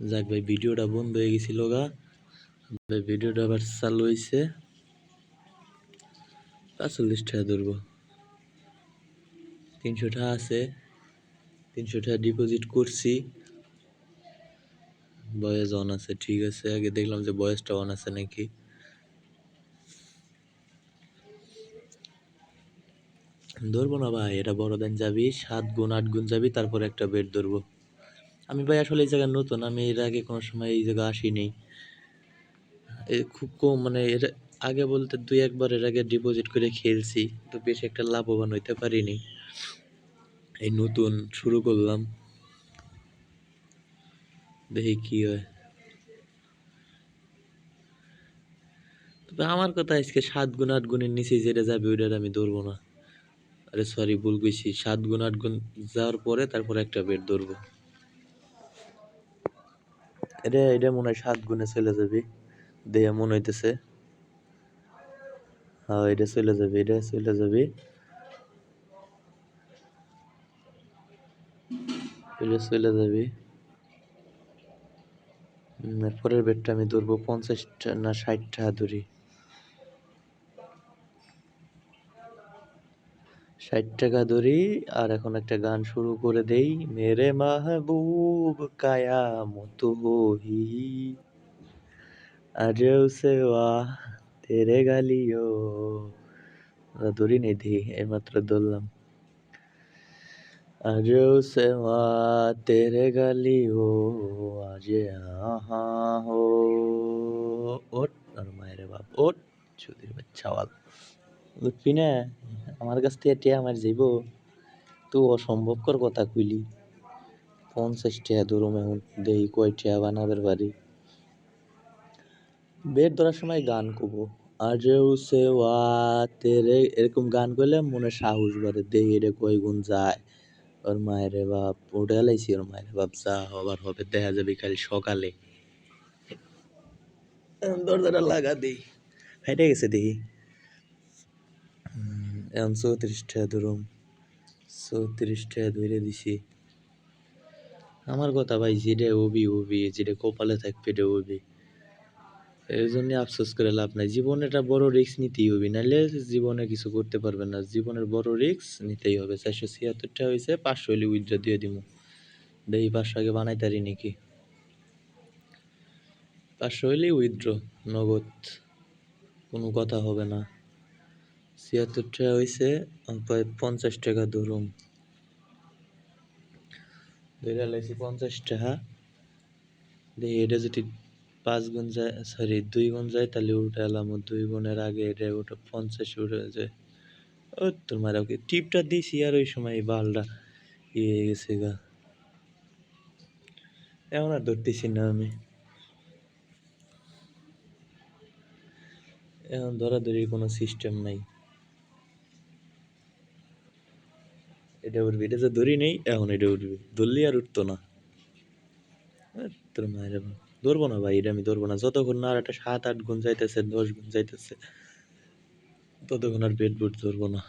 যাক ভাই, ভিডিওটা বন্ধ হয়ে গেছিল গা। ভাই ভিডিওটা আবার চালু হয়েছে। 45 টাকা ধরবো, 300 টাকা আছে, 300 টাকা ডিপোজিট করছি। বয়েস অন আছে, ঠিক আছে। আগে দেখলাম যে বয়েসটা অন আছে নাকি। ধরবো না ভাই, এটা বড় দিন যাবি, 7 গুণ 8 গুণ যাবি, তারপর একটা বেড ধরবো। আমি ভাই আসলে এই জায়গায় নতুন, আমি এর আগে কোনো সময় এই জায়গায় আসিনি। খুব কম, মানে এর আগে বলতে 2-1 বার এর আগে ডিপোজিট করে খেলছি, তো বেশি একটা লাভবান হইতে পারিনি। এই নতুন শুরু করলাম, দেখি কি হয়। তবে আমার কথা, আজকে 7 গুণ 8 গুণের নিচে যেটা যাবে ওইটা আমি ধরবো না। আরে সরি, ভুল কইছি, 7 গুণ 8 গুণ যাওয়ার পরে তারপর একটা বেড ধরবো। এটা মনে হয় 7 গুণে চলে যাবে, দেখে মনে হইতেছে। হ্যাঁ, এটা চলে যাবে, এটা চলে যাবে, এটা চলে যাবে। পরের বেডটা আমি ধরবো 50 না 60 টাকা ধরি, 60 টাকা ধরি। আর এখন একটা গান শুরু করে দেই, মেরে মাহবুব কায়ামত হি আজ উসে ওয়াহ তেরে গালিও। ধরি নেই, দি এইমাত্র ধরলাম। আজ উসে ওয়াহ তেরে গালিও আজ আহা হো। ওট আর মায়ের বাপ, ওট চুদির বাচ্চাওয়াল। উঠবি না, আমার কাছ থেকে টিয়া আমার যাইব। তুই অসম্ভবকর কথা কইলি। 50 টাকা ধরুম এখন, দেই কয় টাকা বানাবের বাড়ি। বেড ধরার সময় গান কব, আজ উসে ওয়া তেরে, এরকম গান করলে মনে সাহস বাড়ে। দেই এটা কয় গুণ যায়। ওর মায়ের বাপ উঠে লাইছি, ওর মায়ের বাপ যা হবার হবে, দেখা যাবে খালি সকালে। দরজাটা লাগা দেই, হাইটে গেছে দেখি। এখন 34 টাকা ধরুম, 34 টাকা ধরে দিছি। আমার কথা ভাই, যেটা হবি হবি, যেটা কপালে থাকবে এটা হবি। এই জন্য আফসোস করে লাভ নাই। জীবনে একটা বড় রিস্ক নিতেই হবে, নাহলে জীবনে কিছু করতে পারবেন না। জীবনের বড় রিস্ক নিতেই হবে। 476 টাকা হয়েছে, 500 হলে উইথড্র দিয়ে দিব। দেখি 500 আগে বানাই তারি নাকি। 500 হইলেই উইথড্র, নগদ, কোনো কথা হবে না। 76 টাকা হয়েছে, প্রায় 50 টাকা ধরুন, ধরে লাইছি 50 টাকা। দেখি এটা যদি 5 গুণ যায়, সরি 2 গুণ যায়, তাহলে উঠে এলাম। 2 গুণের আগে এটা ওটা 50 উঠে যায়। ও তোর মারা, ওকে টিপটা দিছি আর ওই সময় বালটা ইয়ে গেছে গা। এমন আর ধরতেছি না আমি, এখন ধরাধরির কোনো সিস্টেম নাই। এটা উঠবে, এটা যে ধরি নেই, এখন এটা উঠবে, ধরলি আর উঠতো না। তোর মায়ের, ধরবো না ভাই, এটা আমি ধরবো না যতক্ষণ না আর একটা 7-8 গুণ যাইতেছে, 10 গুণ যাইতেছে, ততক্ষণ আর বেড বুট ধরবো না।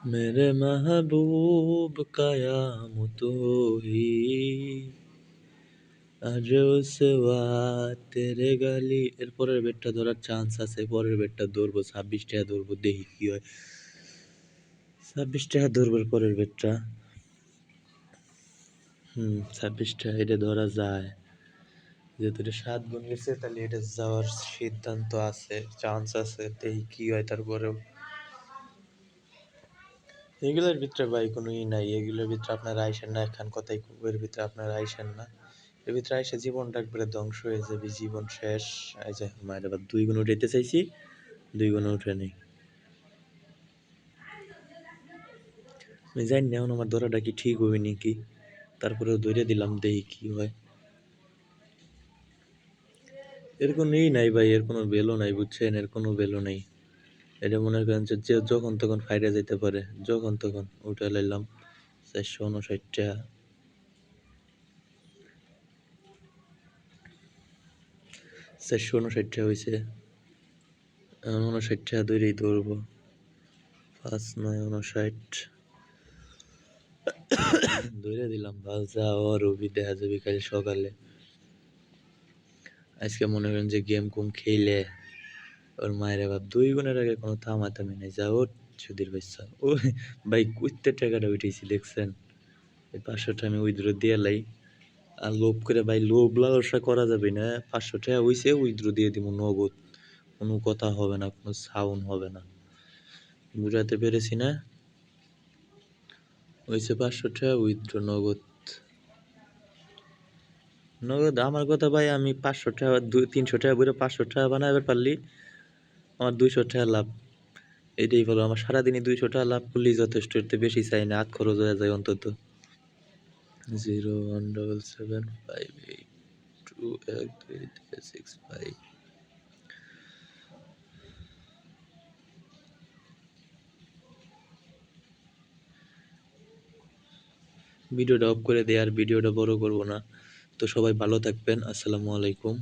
মেরে মাহবুব কায়ামত হি আজ সেওয়া তেরে গালি। এর পরের বেডটা ধরার চান্স আছে, পরের বেডটা ধরবো, 26 টাকা ধরবো, দেখি কি হয়। 26 টাকা ধরবো পরের বেডটা। 26 টাকা এটা ধরা যায়, যেহেতু এটা 7 গুণ গেছে, তাহলে এটা যাওয়ার সিদ্ধান্ত আছে, চান্স আছে, দেখি কি হয়। তারপরেও এগুলোর ভিতরে ভাই কোনো ই নাই, এগুলোর ভিতরে আপনারা আইসেন না, একখান কথাই এর ভিতরে আপনারা আইসেন না। এর ভিতরে আইসে জীবনটা একবারে ধ্বংস হয়ে যাবে, জীবন শেষ। এই যে মায়ের আবার 2 গুণ উঠাইতে চাইছি, 2 গুণ উঠে নেই। আমি জানি না এখন আমার ধরাটা কি ঠিক হবে নাকি, তারপরেও ধরে দিলাম, দেখি কি হয়। এর কোনো ই নাই ভাই, এর কোনো ভ্যালু নাই, বুঝছেন, এর কোনো ভ্যালু নাই। এটা মনে করেন যে যখন তখন ফাইরে যেতে পারে, যখন তখন উঠে লাইলাম। 459 টাকা, 459 টাকা হয়েছে। 59 টাকা ধরেই ধরবো, 5 9 59। ধরে দিলাম বালসা ও রবি দেখা যাবে কাল সকালে। আজকে মনে করেন যে গেম কুম খেলে ওর মায়ের বাপ 2 গুণের আগে কোনো থামাথামি নাই। যা ওঠ সুধীর বাচ্চা। ও ভাই কইতে টাকাটা উঠেছি দেখছেন? এই 500 টা আমি উইথড্র দিয়ে লাই। আর লোভ করে ভাই লোভ লালসা করা যাবে না। 500 টাকা হইছে উইথড্র দিয়ে দিব নগদ। কোনো কথা হবে না, কোনো সাউন্ড হবে না। বুঝাতে পেরেছি না? হইছে 500 টাকা উইথড্র নগদ। নগদ আমার কথা ভাই আমি 500 টাকা 300 টাকা ভরে 500 টাকা বানাইবার পারলি আমার 200 টাকা লাভ। এটাই বলো আমার সারাদিনে 200 টাকা লাভ করলেই যথেষ্ট, এর থেকে বেশি চাই না, হাত খরচ হয়ে যায় অন্তত। 01775828365। ভিডিওটা অফ করে দেয় আর ভিডিওটা বড় করব না। তো সবাই ভালো থাকবেন। আসসালামু আলাইকুম।